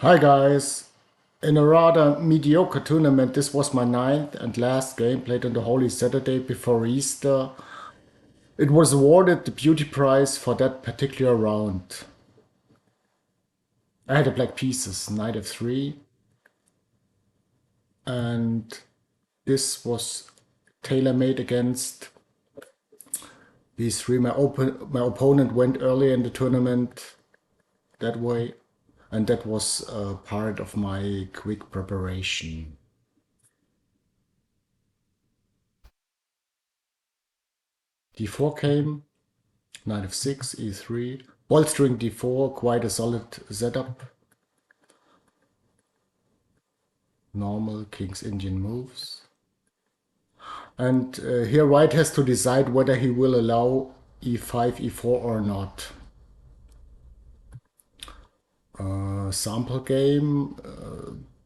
Hi guys! In a rather mediocre tournament, this was my ninth and last game played on the Holy Saturday before Easter. It was awarded the beauty prize for that particular round. I had a black pieces, knight f3, and this was tailor-made against b3. My opponent went early in the tournament that way, and that was part of my quick preparation. d4 came, knight f6, e3, bolstering d4, quite a solid setup. Normal King's Indian moves. And here white has to decide whether he will allow e5, e4 or not. Sample game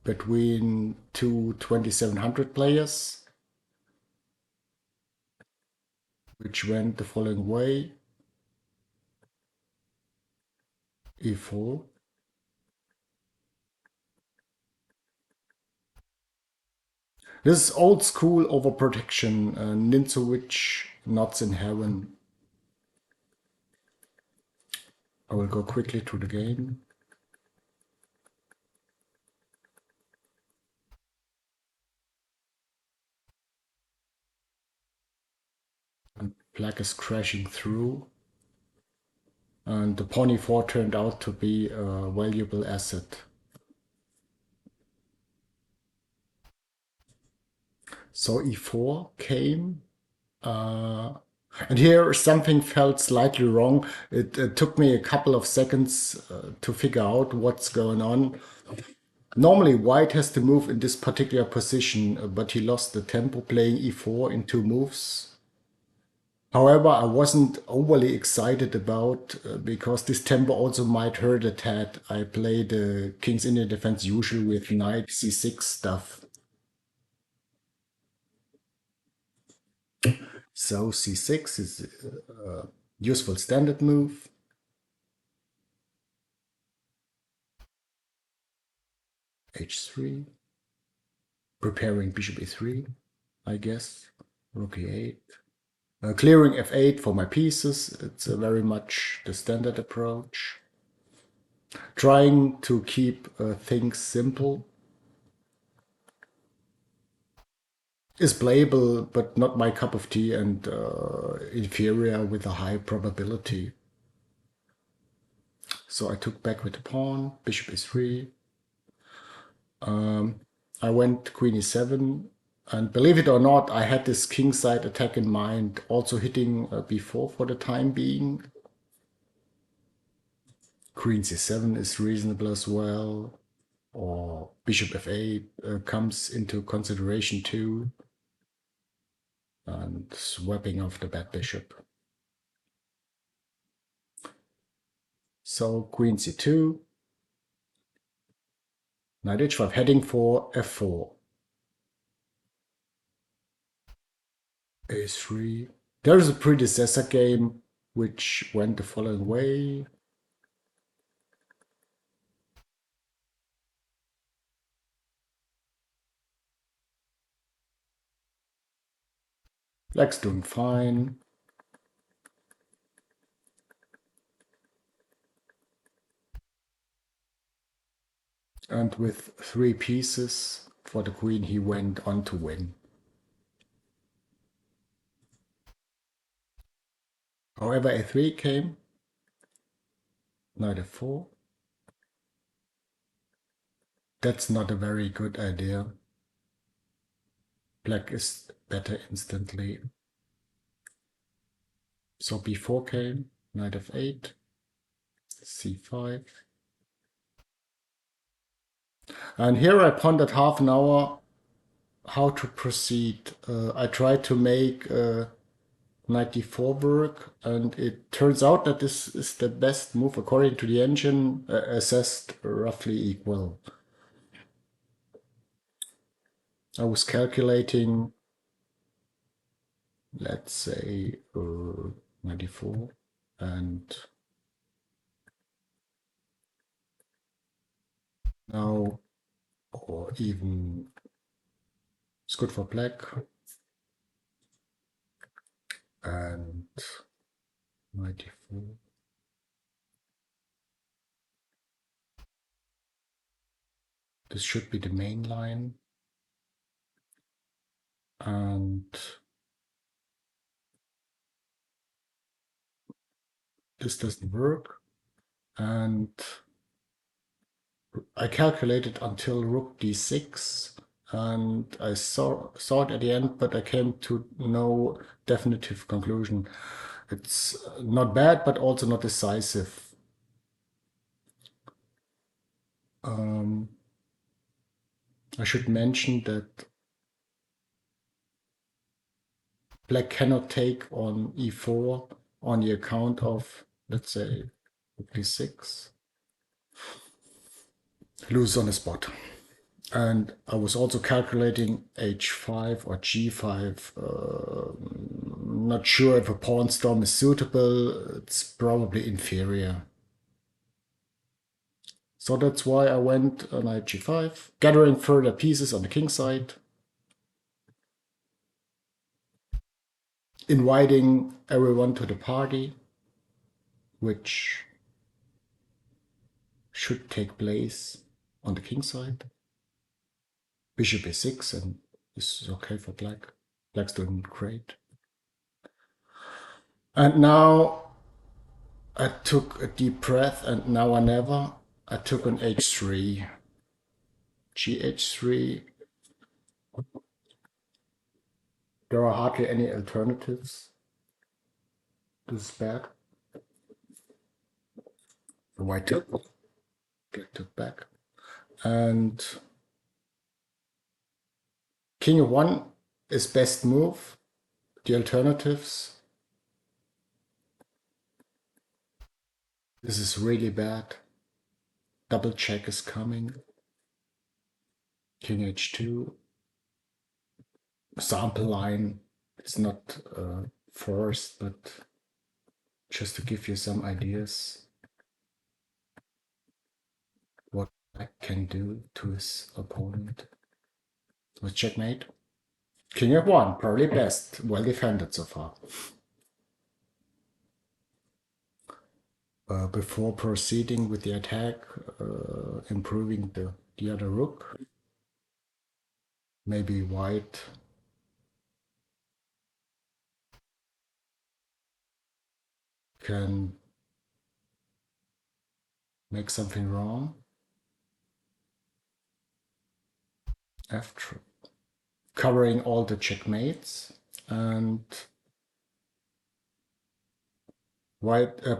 between two 2700 players, which went the following way. e4. This is old school overprotection, Ninzowitsch, Knots in Heaven. I will go quickly through the game. And black is crashing through. And the pawn e4 turned out to be a valuable asset. So e4 came. And here something felt slightly wrong. It took me a couple of seconds to figure out what's going on. Normally white has to move in this particular position, but he lost the tempo playing e4 in two moves. However, I wasn't overly excited about because this tempo also might hurt a tad. I play the King's Indian defense usually with knight c6 stuff. So c6 is a useful standard move. h3. Preparing bishop e3, I guess. Rook e8. Clearing f8 for my pieces. It's very much the standard approach. Trying to keep things simple. Is playable, but not my cup of tea and inferior with a high probability. So I took back with the pawn, bishop e3. I went queen e7, and believe it or not, I had this kingside attack in mind, also hitting b4 for the time being. Queen c7 is reasonable as well, or bishop f8 comes into consideration too, and swapping off the bad bishop. So queen c2, knight h5, heading for f4. a3. There is a predecessor game which went the following way. Black's doing fine. And with three pieces for the queen, he went on to win. However, a3 came. Knight f4. That's not a very good idea. Black is better instantly. So b4 came. Knight f8. c5. And here I pondered half an hour how to proceed. I tried to make knight d4 work, and it turns out that this is the best move according to the engine, assessed roughly equal. I was calculating, let's say, 94 and Now, or even it's good for black. And 94. This should be the main line. And this doesn't work. And I calculated until rook d6, and I saw it at the end, but I came to no definitive conclusion. It's not bad, but also not decisive. I should mention that black cannot take on e4 on the account of, let's say, rook d6. Lose on the spot. And I was also calculating h5 or g5. Not sure if a pawn storm is suitable. It's probably inferior. So that's why I went knight g5, gathering further pieces on the king side, inviting everyone to the party, which should take place on the king side. Bishop a6, and this is okay for black. Black's doing great. And now I took a deep breath, and now or never. I took an h3. Gh3. There are hardly any alternatives. This is bad. The white took. Black took back. And king e1 is best move. The alternatives. This is really bad. Double check is coming. King h2. Sample line. It's not forced, but just to give you some ideas what I can do to his opponent. With checkmate. King f1, probably best. Well defended so far. Before proceeding with the attack, improving the other rook. Maybe white can make something wrong. After covering all the checkmates, and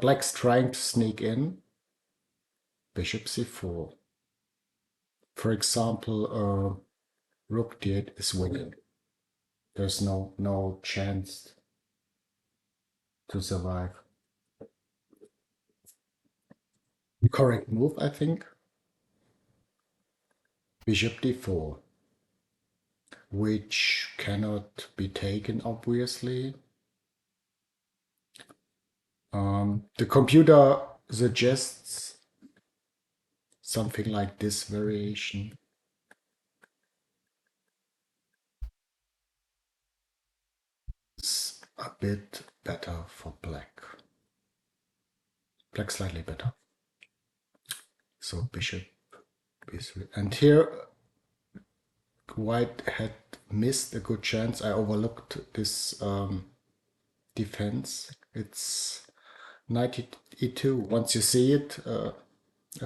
black's trying to sneak in. Bishop c4. For example, rook d8 is winning. There's no chance to survive. Correct move, I think. Bishop d4, which cannot be taken, obviously. The computer suggests something like this variation. It's a bit better for black. Black slightly better. So bishop b3. And here white had missed a good chance. I overlooked this defense. It's knight e2. Once you see it, a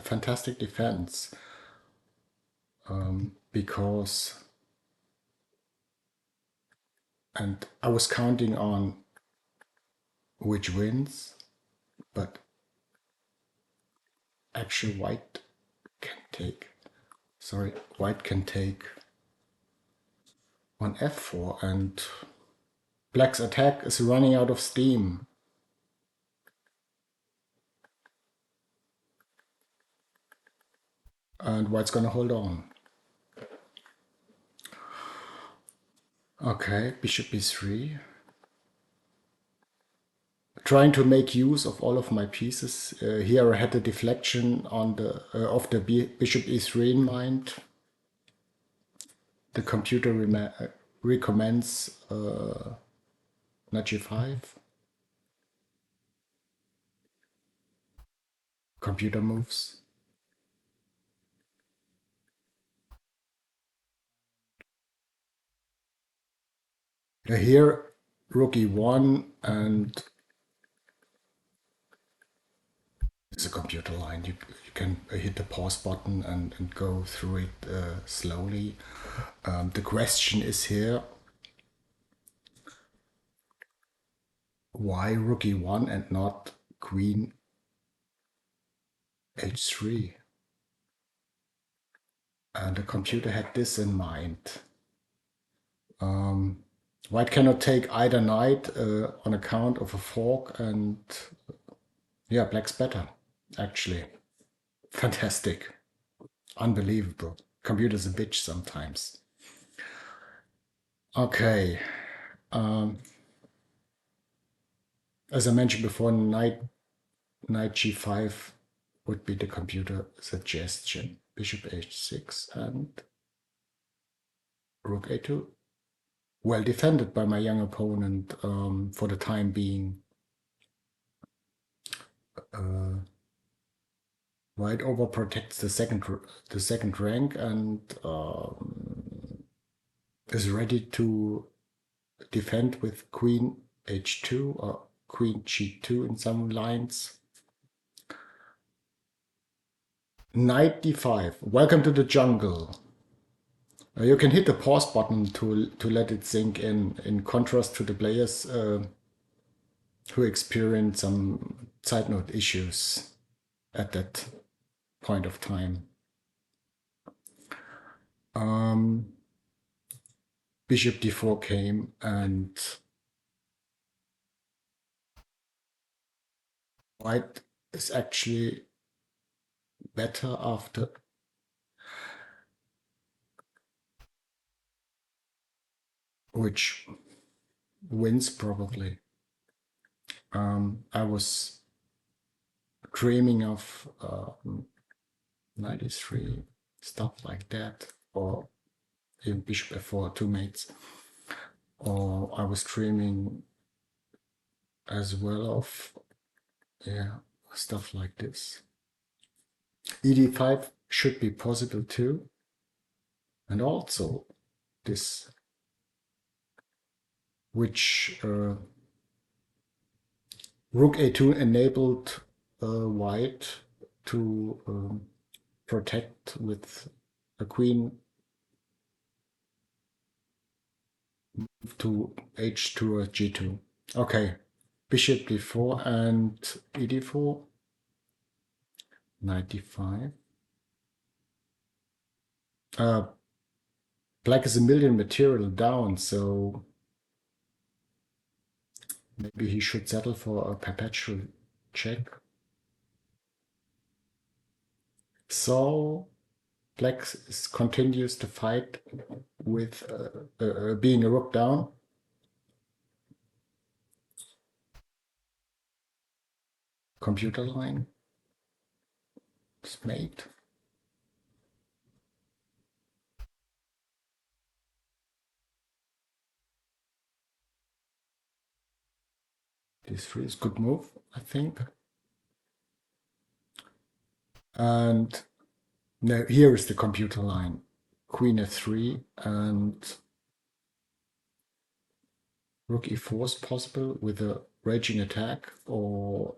fantastic defense. Because, and I was counting on which wins, but actually white can take on f4, and black's attack is running out of steam. And white's gonna hold on. Okay, bishop b3. trying to make use of all of my pieces. Here I had a deflection on the of the bishop e3 in mind. The computer recommends knight g5. Computer moves. Here rook e1 and it's a computer line. You can hit the pause button and go through it slowly. The question is here, why rook e1 and not queen h3? And the computer had this in mind. White cannot take either knight on account of a fork, and yeah, black's better, actually. Fantastic. Unbelievable. Computer's a bitch sometimes. Okay. As I mentioned before, knight g5 would be the computer suggestion. Bishop h6 and rook a2. Well defended by my young opponent for the time being. White overprotects the second rank and is ready to defend with queen h2 or queen g2 in some lines. Knight d5. Welcome to the jungle. You can hit the pause button to let it sink in contrast to the players who experience some side note issues at that point of time. Bishop d4 came and white is actually better after which wins probably. I was dreaming of 93 stuff like that, or even bishop f4 two mates, or I was dreaming as well of stuff like this. ed5 should be possible too, and also this, which rook a2 enabled white to protect with a queen move to h2 or g2. Okay, bishop d4 and ed4, knight d5. Black is a million material down, so maybe he should settle for a perpetual check. So black continues to fight with being a rook down. Computer line. It's mate. This three is good move, I think. And now here is the computer line. Queen f3 and rook e4 is possible with a raging attack, or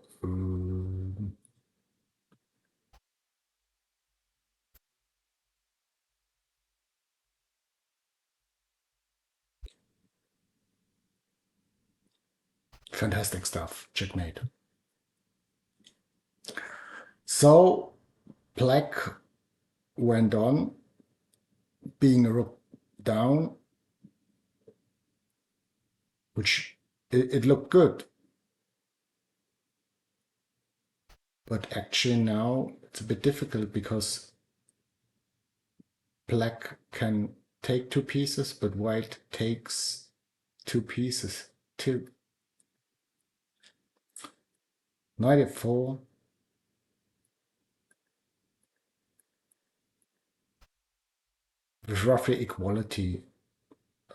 fantastic stuff. Checkmate. So black went on being a rook down, which it looked good. But actually now it's a bit difficult because black can take two pieces, but white takes two pieces too. Knight f4. With roughly equality,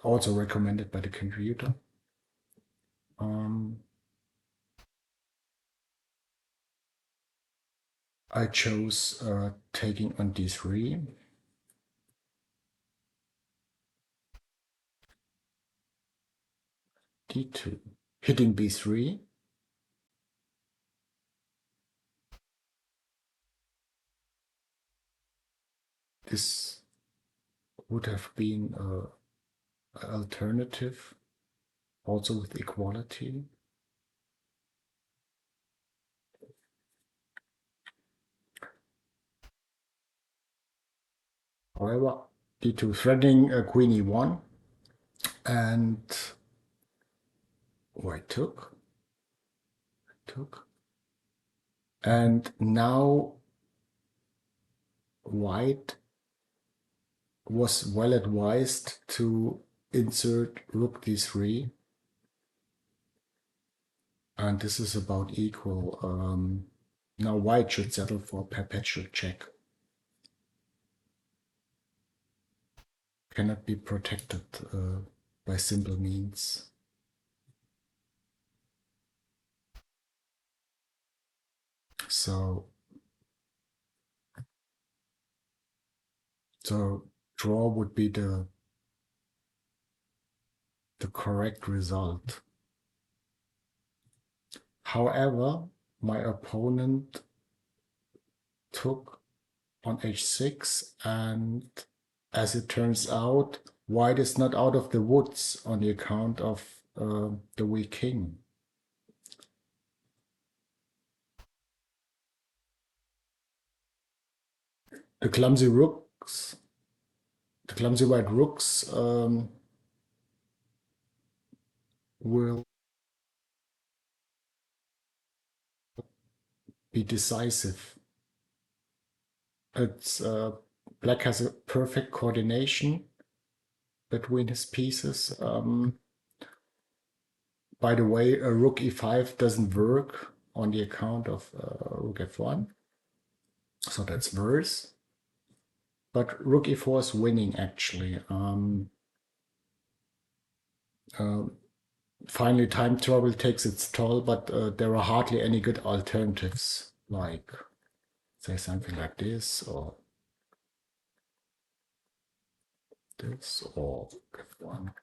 also recommended by the computer. I chose taking on d3. d2. Hitting b3. This would have been an alternative, also with equality. However, d2 threatening queen e1, and white took, and now white was well advised to insert rook d3, and this is about equal. Now white should settle for perpetual check. Cannot be protected by simple means. So draw would be the correct result. However, my opponent took on h6, and as it turns out, white is not out of the woods on the account of the weak king. The clumsy rooks, the clumsy white rooks will be decisive. It's black has a perfect coordination between his pieces. By the way, a rook e5 doesn't work on the account of rook f1, so that's worse. But rook e4 is winning actually. Finally, time travel takes its toll, but there are hardly any good alternatives, like say something like this or this or f1.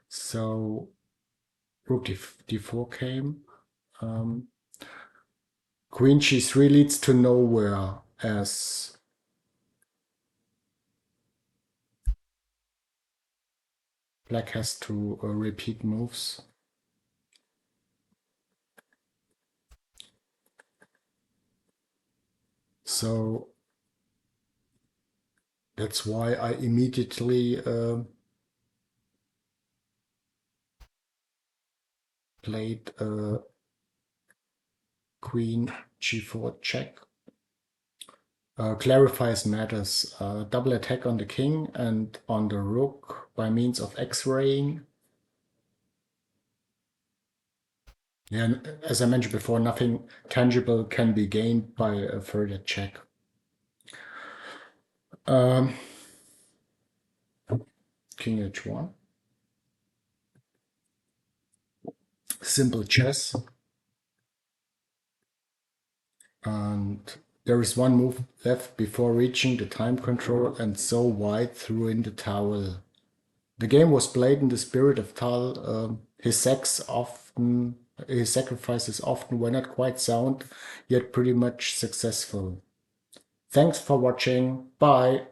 So rook d4 came. Queen g3 leads to nowhere, as black has to repeat moves. So that's why I immediately played queen g4 check. Clarifies matters. Double attack on the king and on the rook by means of x-raying. Yeah, and as I mentioned before, nothing tangible can be gained by a further check. King h1. Simple chess. And there is one move left before reaching the time control, and so white threw in the towel. The game was played in the spirit of Tal. His sacrifices often were not quite sound, yet pretty much successful. Thanks for watching. Bye.